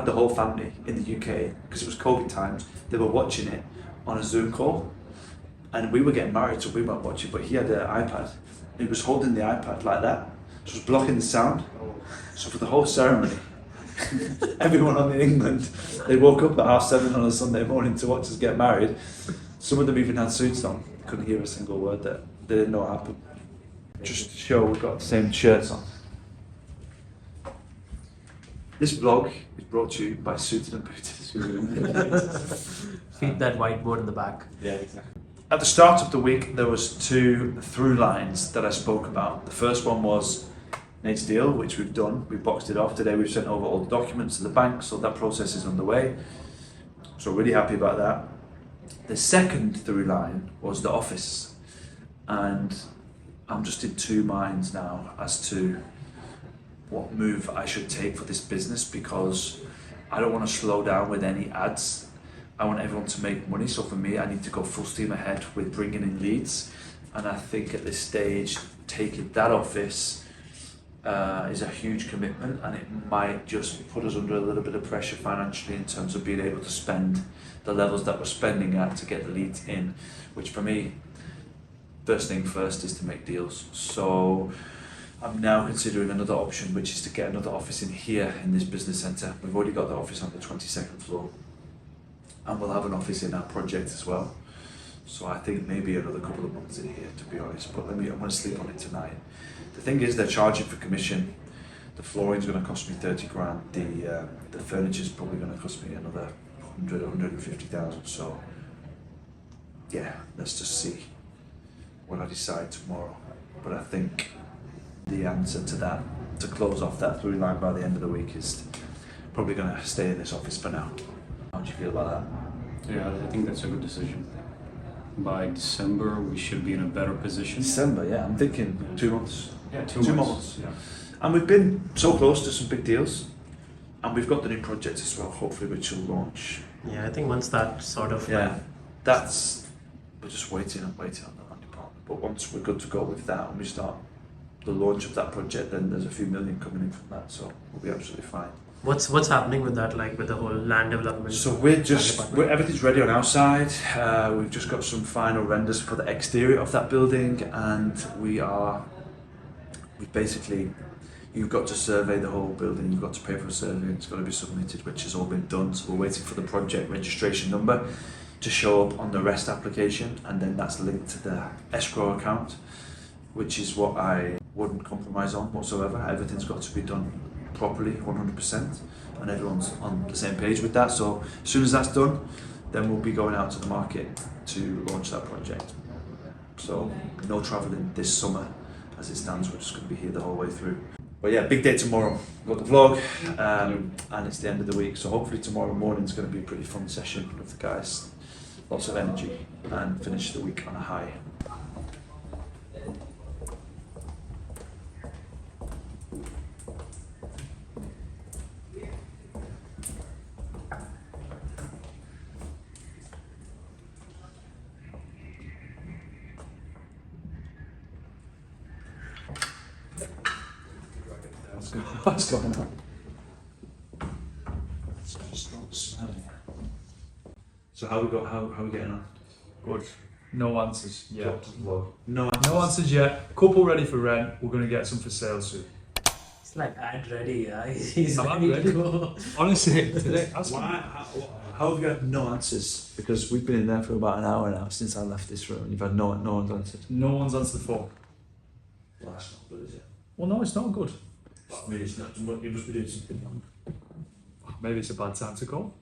the whole family in the UK because it was COVID times. They were watching it on a Zoom call, and we were getting married, so we weren't watching. But he had an iPad. He was holding the iPad like that, so it was blocking the sound. So for the whole ceremony, everyone on in England, they woke up at 7:30 on a Sunday morning to watch us get married. Some of them even had suits on. Couldn't hear a single word that they didn't know what happened. Just to show we've got the same shirts on. This vlog is brought to you by Suited and Booted. Feed that whiteboard in the back. Yeah, exactly. At the start of the week, there was 2 through lines that I spoke about. The first one was Nate's deal, which we've done. We boxed it off today. We've sent over all the documents to the bank, so that process is underway. So really happy about that. The second through line was the office, and I'm just in 2 minds now as to what move I should take for this business, because I don't want to slow down with any ads. I want everyone to make money, so for me I need to go full steam ahead with bringing in leads, and I think at this stage taking that office is a huge commitment, and it might just put us under a little bit of pressure financially in terms of being able to spend the levels that we're spending at to get the leads in, which for me, first thing first is to make deals. So I'm now considering another option, which is to get another office in here in this business centre. We've already got the office on the 22nd floor, and we'll have an office in our project as well. So I think maybe another couple of months in here, to be honest, but I'm going to sleep on it tonight. The thing is, they're charging for commission. The flooring's going to cost me 30 grand. The furniture's probably going to cost me another 150,000. So yeah, let's just see what I decide tomorrow. But I think the answer to that, to close off that through line by the end of the week, is probably going to stay in this office for now. How do you feel about that? Yeah, I think that's a good decision. By December, we should be in a better position. December, yeah, I'm thinking 2 months. Yeah, 2 months. Yeah. And we've been so close to some big deals, and we've got the new project as well, hopefully, which will launch. Yeah, I think once that sort of Yeah, that's, we're just waiting on the land department. But once we're good to go with that and we start the launch of that project, then there's a few million coming in from that, so we'll be absolutely fine. What's happening with that, like with the whole land development? So everything's ready on our side. We've just got some final renders for the exterior of that building, and we basically, you've got to survey the whole building, you've got to pay for a survey, it's got to be submitted, which has all been done. So we're waiting for the project registration number to show up on the REST application, and then that's linked to the escrow account, which is what I wouldn't compromise on whatsoever. Everything's got to be done properly, 100%, and everyone's on the same page with that. So as soon as that's done, then we'll be going out to the market to launch that project. So no travelling this summer as it stands, we're just going to be here the whole way through. But yeah, big day tomorrow. We've got the vlog, and it's the end of the week, so hopefully tomorrow morning's going to be a pretty fun session with the guys. Lots of energy, and finish the week on a high. What's going on? It's just not smelling. So how we getting on? Good. No answers yet. No answers yet. Couple ready for rent. We're going to get some for sale soon. It's like ad ready, yeah. He's I'm ready to go. Honestly, today. How have you had no answers? Because we've been in there for about an hour now since I left this room, and you've had no one's answered. No one's answered the phone. Well, that's not good, is it? Well, no, it's not good. I mean, it's not. You must be doing something wrong. Maybe it's a bad time to call.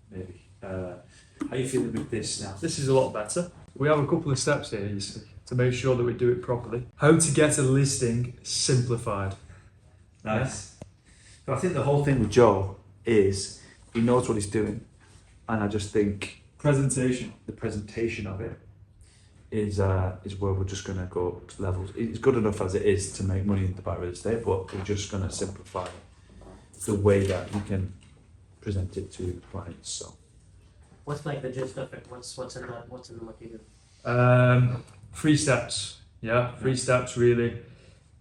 Maybe. How are you feeling with this now? This is a lot better. We have a couple of steps here, you see, to make sure that we do it properly. How to get a listing simplified. Nice. So I think the whole thing with Joe is he knows what he's doing, and I just think the presentation of it is where we're just going to go up to levels. It's good enough as it is to make money in Dubai real estate, but we're just going to simplify the way that we can present it to clients. So What's like the gist of it? What's in the material? Three steps. Yeah, three steps really.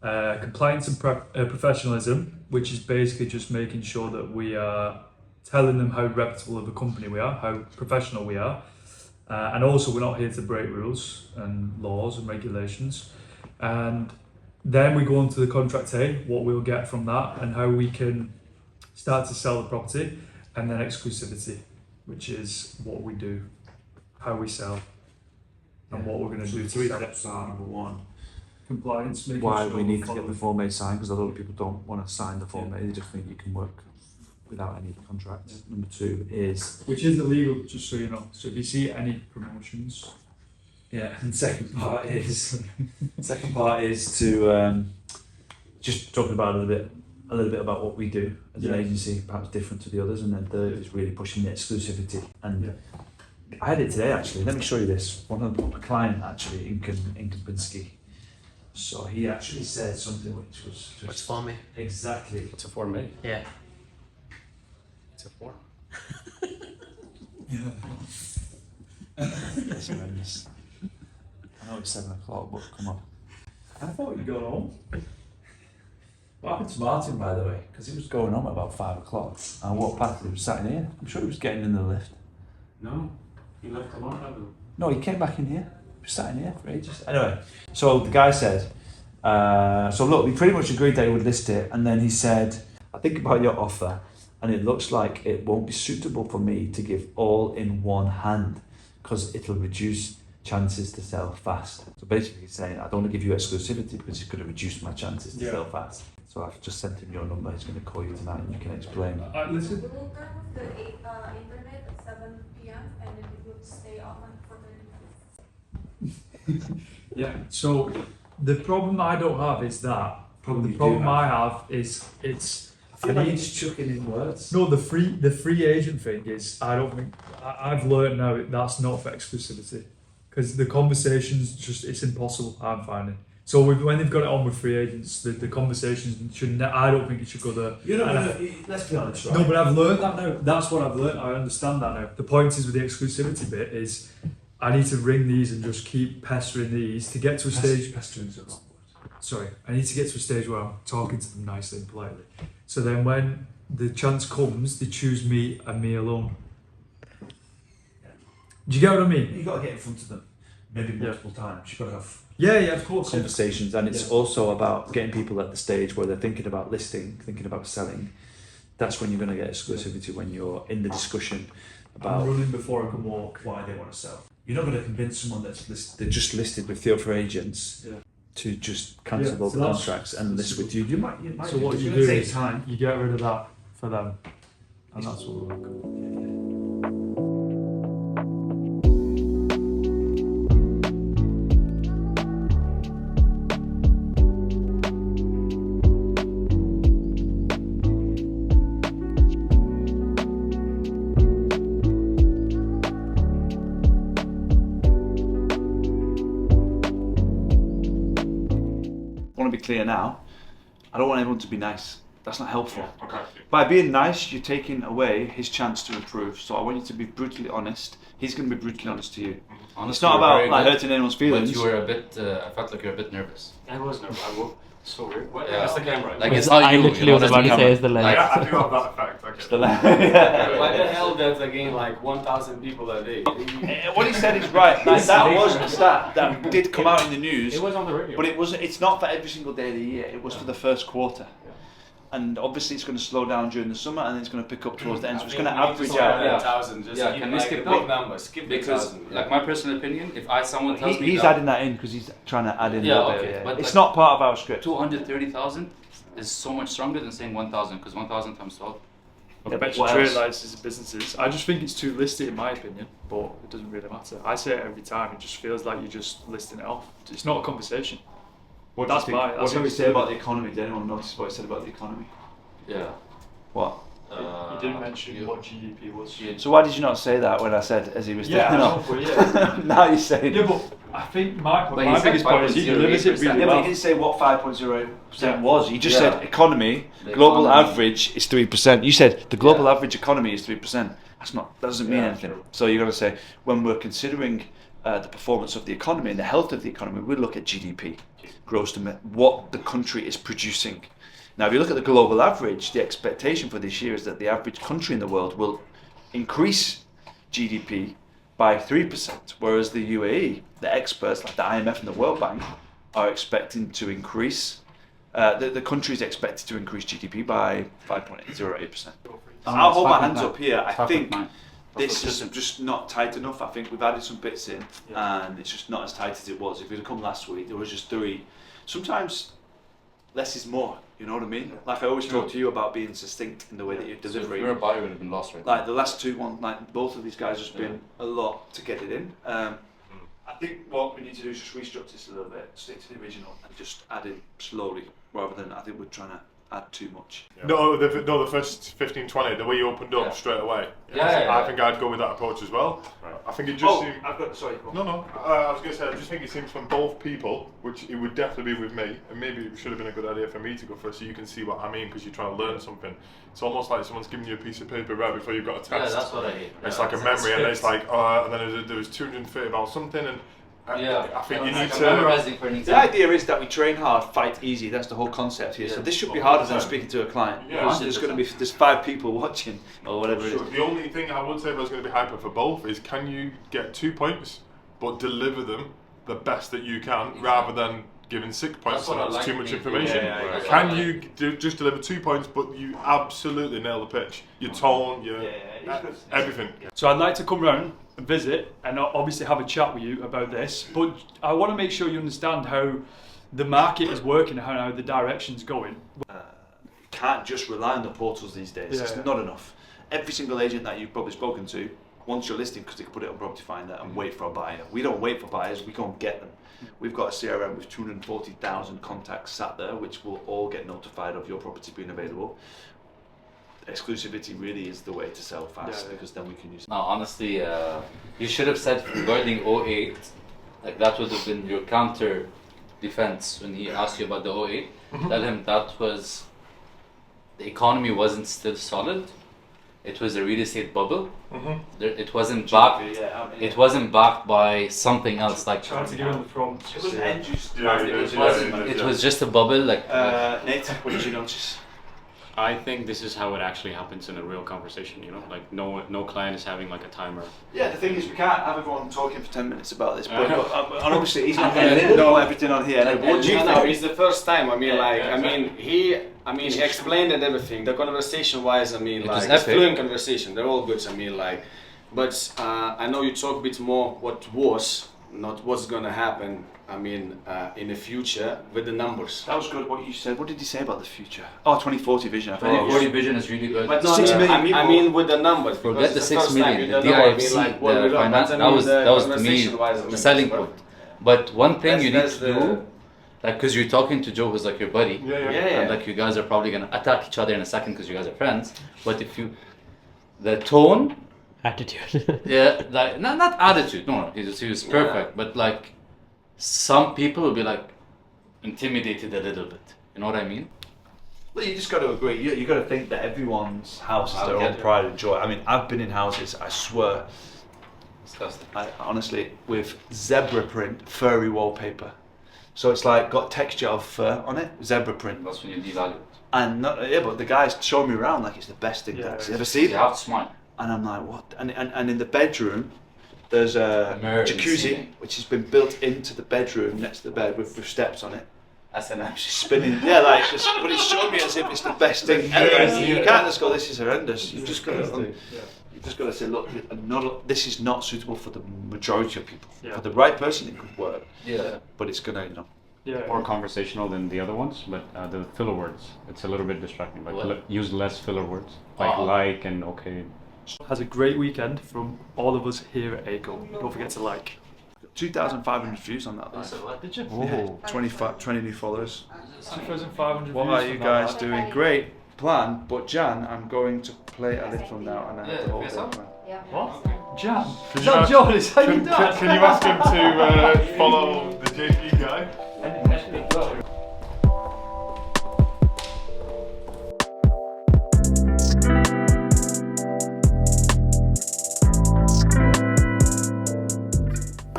Compliance and professionalism, which is basically just making sure that we are telling them how reputable of a company we are, how professional we are. And also we're not here to break rules and laws and regulations. And then we go on to the contract A, what we'll get from that and how we can start to sell the property, and then exclusivity, which is what we do, how we sell, and what we're going to do. Three steps are: number one, compliance, making why sure we need to follow- get the Form A signed, because a lot of people don't want to sign the Form A, they just think you can work without any contract. Number two is, which is illegal, just so you know. So if you see any promotions, and second part is to just talking about a little bit about what we do as an agency, perhaps different to the others, and then third is really pushing the exclusivity. And I had it today actually. Let me show you this. One of a client actually in Kempinski. So he actually said something which was just What's for me? exactly. It's a Form A. Yeah. It's a form. That's horrendous. I know it's 7 o'clock, but come on. I thought you'd go home. What happened to Martin, by the way? Because he was going home at about 5 o'clock. I walked past him, he was sat in here. I'm sure he was getting in the lift. No, he left a long time ago. No, he came back in here. He was sat in here for ages. Anyway, so the guy said, so look, we pretty much agreed that he would list it, and then he said, I think about your offer, and it looks like it won't be suitable for me to give all in one hand, because it'll reduce chances to sell fast. So basically he's saying, I don't want to give you exclusivity because it's going to reduce my chances to sell fast. So I've just sent him your number, he's going to call you tonight and you can explain. listen. We will turn off the internet at 7 p.m. and it will stay online for 30 minutes. Yeah. So the problem I don't have is that. Problem the you problem do have. I have is it's. I feel like he's chucking in words. No, the free agent thing is, I don't think, I've learned now that's not for exclusivity, because the conversations just, it's impossible, I'm finding. So when they've got it on with free agents, the conversations should, I don't think it should go there. You're not gonna, let's be honest, right? No, but I've learned that now. That's what I've learned. I understand that now. The point is with the exclusivity bit is, I need to ring these and just keep pestering these to get to a stage. Pesterings are not. Sorry, I need to get to a stage where I'm talking to them nicely and politely. So then when the chance comes, they choose me and me alone. Do you get what I mean? You've got to get in front of them, maybe multiple times. You've got to have Yeah, of course. conversations, and it's also about getting people at the stage where they're thinking about listing, thinking about selling. That's when you're going to get exclusivity, when you're in the discussion about I'm running before I can walk. why they want to sell. You're not going to convince someone they're just listed with the other agents to just cancel all so the that's- contracts and list with you. You might. So what it's you gonna do take is time. you get rid of that for them, and that's what we're doing. I want to be clear now. I don't want everyone to be nice. That's not helpful. Okay. By being nice, you're taking away his chance to improve. So I want you to be brutally honest. He's going to be brutally honest to you. Honestly, It's not you're about very like good, hurting anyone's feelings. But you were a bit. I felt like you're a bit nervous. I was nervous. So weird. What? Yeah. That's the camera. Like it's not I you. literally you know, was that's about the to say camera. is the lens. Like, I do have that effect. Okay. Yeah. Why the hell that's again like 1,000 people a day? What he said is right. Like, that was a stat that did come out in the news. It was on the radio. But it's not for every single day of the year. It was for the first quarter. And obviously it's going to slow down during the summer and then it's going to pick up towards the end. So it's going to average out. Yeah. 1,000. Just Yeah, keep can we like skip a big that? number. Skip the because, 1,000. like my personal opinion, if someone tells me He's that adding that in because he's trying to add in Yeah, a little okay, bit. but It's like- not part of our script. 230,000 is so much stronger than saying 1,000 because 1,000 times 12. I bet you What trade else? licenses and businesses. I just think it's too listed in my opinion, but it doesn't really matter. I say it every time. It just feels like you're just listing it off. It's not a conversation. What That's do you think? my- What that's did how he we say say about the economy? Did anyone notice what he said about the economy? Yeah. What? You didn't mention what GDP was. So why did you not say that when I said as he was Yeah, I taking know, off? but yeah. Now you're saying. Yeah, but I think my But he my said biggest point is he delivers it 5.08%. really Yeah, but well. he didn't say what 5.0% Yeah. was. He just Yeah. said economy, The global economy. average is 3%. You said the global Yeah. average economy is 3%. That doesn't mean Yeah, anything. true. So you're going to say when we're considering the performance of the economy and the health of the economy, we look at GDP, what the country is producing. Now, if you look at the global average, the expectation for this year is that the average country in the world will increase GDP by 3%, whereas the UAE, the experts like the IMF and the World Bank are expecting to increase, the country is expected to increase GDP by 5.08%. I'll hold my hands up here. I think this is just not tight enough. I think we've added some bits in, and it's just not as tight as it was. If it had come last week, there was just 3. Sometimes less is more. You know what I mean? Like I always talk to you about being succinct in the way that you're delivering. So if you're a buyer, would have been lost right Like the last 2 ones, like both of these guys, has been a lot to get it in. I think what we need to do is just restructure this a little bit, stick to the original, and just add in slowly, rather than I think we're trying to add too much. No, the first 15-20, the way you opened up straight away. I think I'd go with that approach as well. Right. I think it just seems... I've got, sorry. No. I was going to say, I just think it seems from both people, which it would definitely be with me, and maybe it should have been a good idea for me to go first so you can see what I mean, because you're trying to learn something. It's almost like someone's giving you a piece of paper right before you've got a test. Yeah, that's what I hate. It's like a memory, and it's like, and then there was 230 about something, and I think you need to... The idea is that we train hard, fight easy. That's the whole concept here. So this should be harder than speaking to a client. Because there's 5 people watching or whatever it is. The only thing I would say if I was going to be hyper for both is, can you get 2 points but deliver them the best that you can, rather than giving 6 points and that's too much information. Can you just deliver 2 points but you absolutely nail the pitch? Your tone, everything. So I'd like to come round and visit and obviously have a chat with you about this, but I want to make sure you understand how the market is working and how the direction's going. Can't just rely on the portals these days. It's not enough. Every single agent that you've probably spoken to wants your listing because they can put it on Property Finder and wait for a buyer. We don't wait for buyers, we go and get them. We've got a CRM with 240,000 contacts sat there, which will all get notified of your property being available. Exclusivity really is the way to sell fast, because then we can use it. No, honestly, you should have said regarding 08, like that would have been your counter defense when he asked you about the 08. Tell him that was, the economy wasn't still solid. It was a real estate bubble. It wasn't backed. It wasn't backed by something else. Like trying to give him the front. It was just a bubble. Like Nate, what did you notice? I think this is how it actually happens in a real conversation, you know, like no client is having like a timer. Yeah, the thing is we can't have everyone talking for 10 minutes about this, but obviously he's not going to know everything on here. What do you think? No, it's the first time, he explained it everything, the conversation wise, it's fluent conversation, they're all good, but I know you talk a bit more what was, not what's going to happen. In the future with the numbers. That was good what you said. What did he say about the future? Oh, 2040 vision. 2040 vision is really good. But no, 6 million with the numbers. Forget the 6 million, the DIFC, the finance, that was to me the selling point. But one thing you need to do, like, because you're talking to Joe who's like your buddy, and like you guys are probably going to attack each other in a second because you guys are friends, but if you, the tone, attitude, like, not attitude, no, he was perfect, but like, some people will be like intimidated a little bit. You know what I mean? Well, you just got to agree. You got to think that everyone's house is their own pride and joy. I've been in houses, I swear, disgusting. Honestly, with zebra print, furry wallpaper. So it's like got texture of fur on it, zebra print. That's when you devalue it. And but the guys showing me around like it's the best thing. You ever see it? You have to smile. And I'm like, what? And in the bedroom, there's a jacuzzi which has been built into the bedroom next to the bed with steps on it. S&M. Spinning, but it's showing me as if it's the best thing ever. You can't just go, this is horrendous. You've just got to say, look, this is not suitable for the majority of people. For the right person, it could work. But it's gonna, more conversational than the other ones, but the filler words, it's a little bit distracting. Like use less filler words, like and okay. Has a great weekend from all of us here at ACO. Don't forget to like. 2,500 views on that. What did you? Yeah, 20 new followers. 2,500 views. What are you guys doing? Great plan, but Jan, I'm going to play a little now and I have to hold it. What? Jan? Is that John? Is that your dad? Can you ask him to follow the JP guy?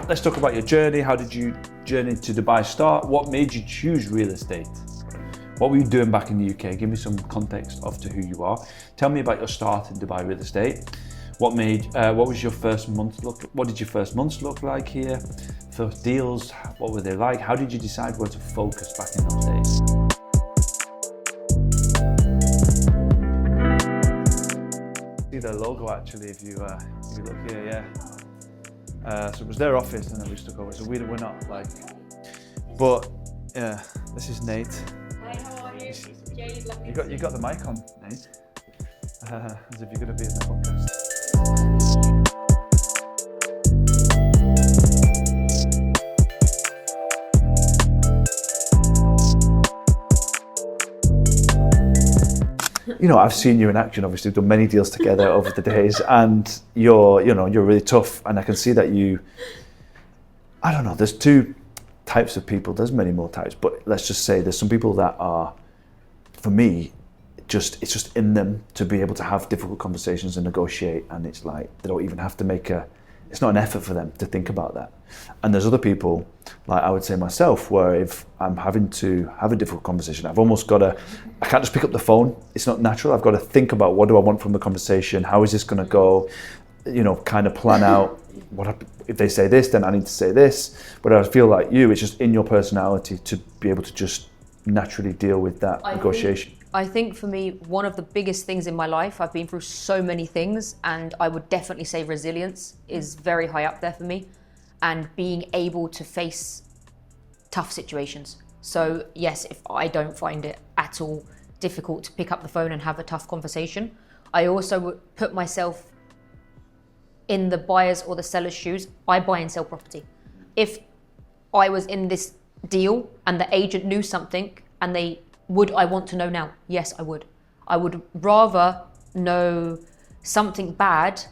let's talk about your journey. How did you journey to Dubai start? What made you choose real estate? What were you doing back in the UK? Give me some context of to who you are. Tell me about your start in Dubai real estate. What was your first month look? What did your first months look like here? First deals, what were they like? How did you decide where to focus back in those days? See their logo actually if you look here, yeah. So it was their office and then we took over. So we're not like, but yeah, this is Nate. Hi, how are you? You got the mic on, Nate. As if you're going to be in the podcast. You know, I've seen you in action. Obviously, we've done many deals together over the days, and you're really tough. And I can see that I don't know. There's two types of people. There's many more types, but let's just say there's some people that are, for me, it's just in them to be able to have difficult conversations and negotiate, and it's like they don't even have to it's not an effort for them to think about that. And there's other people, like I would say myself, where if I'm having to have a difficult conversation, I've almost got to, I can't just pick up the phone. It's not natural. I've got to think about what do I want from the conversation? How is this going to go? You know, kind of plan out if they say this, then I need to say this. But I feel like it's just in your personality to be able to just naturally deal with that negotiation. I think for me, one of the biggest things in my life, I've been through so many things, and I would definitely say resilience is very high up there for me, and being able to face tough situations. So yes, if I don't find it at all difficult to pick up the phone and have a tough conversation, I also would put myself in the buyer's or the seller's shoes. I buy and sell property. If I was in this deal and the agent knew something and would I want to know now? Yes, I would. I would rather know something bad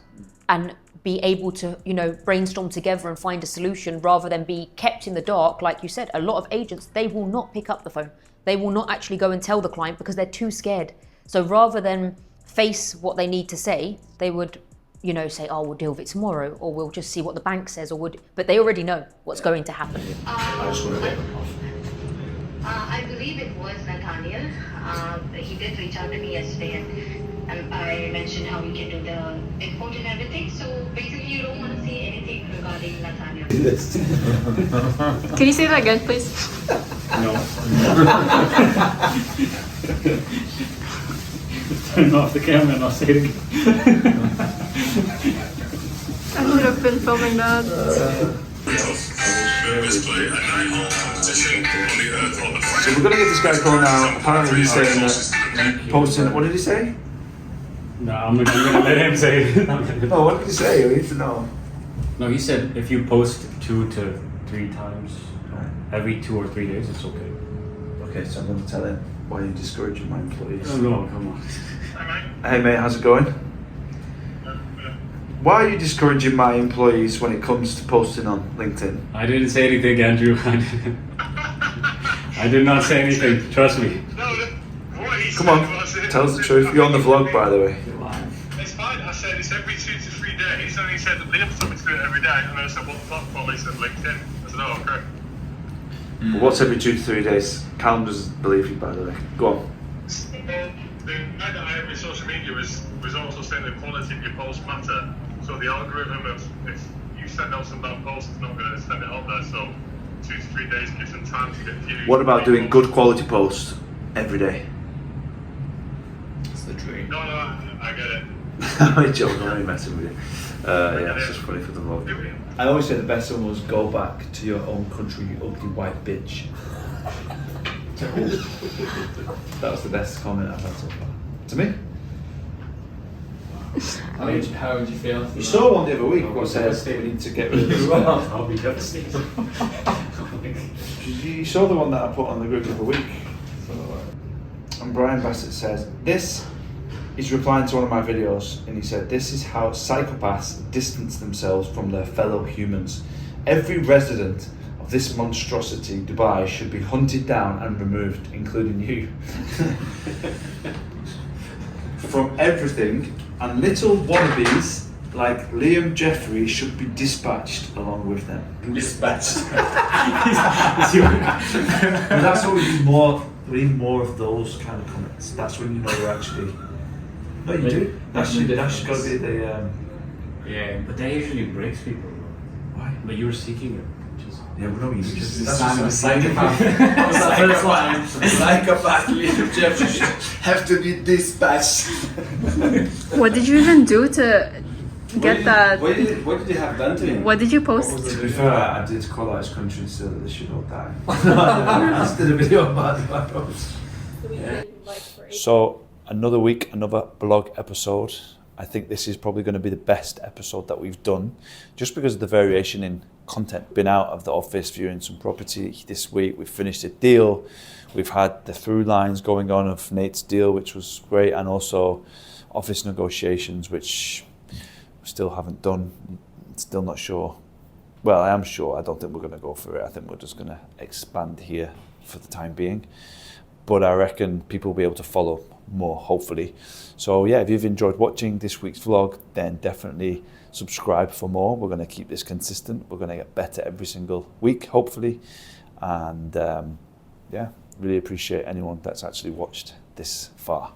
and be able to, brainstorm together and find a solution rather than be kept in the dark. Like you said, a lot of agents, they will not pick up the phone. They will not actually go and tell the client because they're too scared. So rather than face what they need to say, they would, say, oh, we'll deal with it tomorrow, or we'll just see what the bank says, but they already know what's going to happen. I just want to get them off. I believe it was Nathaniel. He did reach out to me yesterday, and I mentioned how we can do the import and everything. So basically, you don't want to see anything regarding Nathaniel. Can you say that again, please? No. Turn off the camera and I'll say it again. I would have been filming that. So we're going to get this guy a call now. Apparently he's saying that posting, what did he say? No, I'm going to let him say it. Oh, what did he say? We need to know. No, he said if you post 2 to 3 times every 2 or 3 days, it's okay. Okay, so I'm going to tell him why you're discouraging my employees. Oh, no, come on. Hey mate, how's it going? Why are you discouraging my employees when it comes to posting on LinkedIn? I didn't say anything, Andrew. I did not say anything. Trust me. Come on, tell us the truth. You're on the vlog, by the way. It's fine. I said it's every 2 to 3 days, and he said that Liam told me to do it every day, and I said, what platform? He said LinkedIn. I said, oh, okay. Well, what's every 2 to 3 days? Callum doesn't believe you, by the way. Go on. The guy that I have with social media was also saying the quality of your posts matter. So the algorithm of if you send out some bad posts, it's not going to send it out there. So 2 to 3 days gives them time to get views. What about doing good quality posts every day? It's the dream. No, I get it. I'm joking, I'm only messing with you. Yeah, it's just funny for the vlog. I always say the best one was go back to your own country, you ugly white bitch. That was the best comment I've had so far. To me? How would you feel? You saw one the other week what says we need to get rid of this guy. I'll be devastated. You saw the one that I put on the group the other week. And Brian Bassett says, this is replying to one of my videos, and he said, this is how psychopaths distance themselves from their fellow humans. Every resident of this monstrosity, Dubai, should be hunted down and removed, including you. From everything, and little wannabes like Liam Jeffrey should be dispatched along with them. Dispatched. But that's what we need more. We need more of those kind of comments. That's when you know we're actually. No, you do. That's got to be the. Yeah, but that usually breaks people. Why? But you're seeking it. Yeah, we know you just. That's a psychopath. Psychopath. Liam Jeffrey should have to be dispatched. What did you even do to get that? What did you have done to him? What did you post? To be fair, I did call out his country so that they should all die. I just did a video about it. So, another week, another blog episode. I think this is probably going to be the best episode that we've done, just because of the variation in content. Been out of the office viewing some property this week. We've finished a deal. We've had the through lines going on of Nate's deal, which was great, and also office negotiations, which we still haven't done. Still not sure. Well, I am sure. I don't think we're going to go for it. I think we're just going to expand here for the time being. But I reckon people will be able to follow more, hopefully. So yeah, if you've enjoyed watching this week's vlog, then definitely subscribe for more. We're going to keep this consistent. We're going to get better every single week, hopefully. And yeah, really appreciate anyone that's actually watched this far.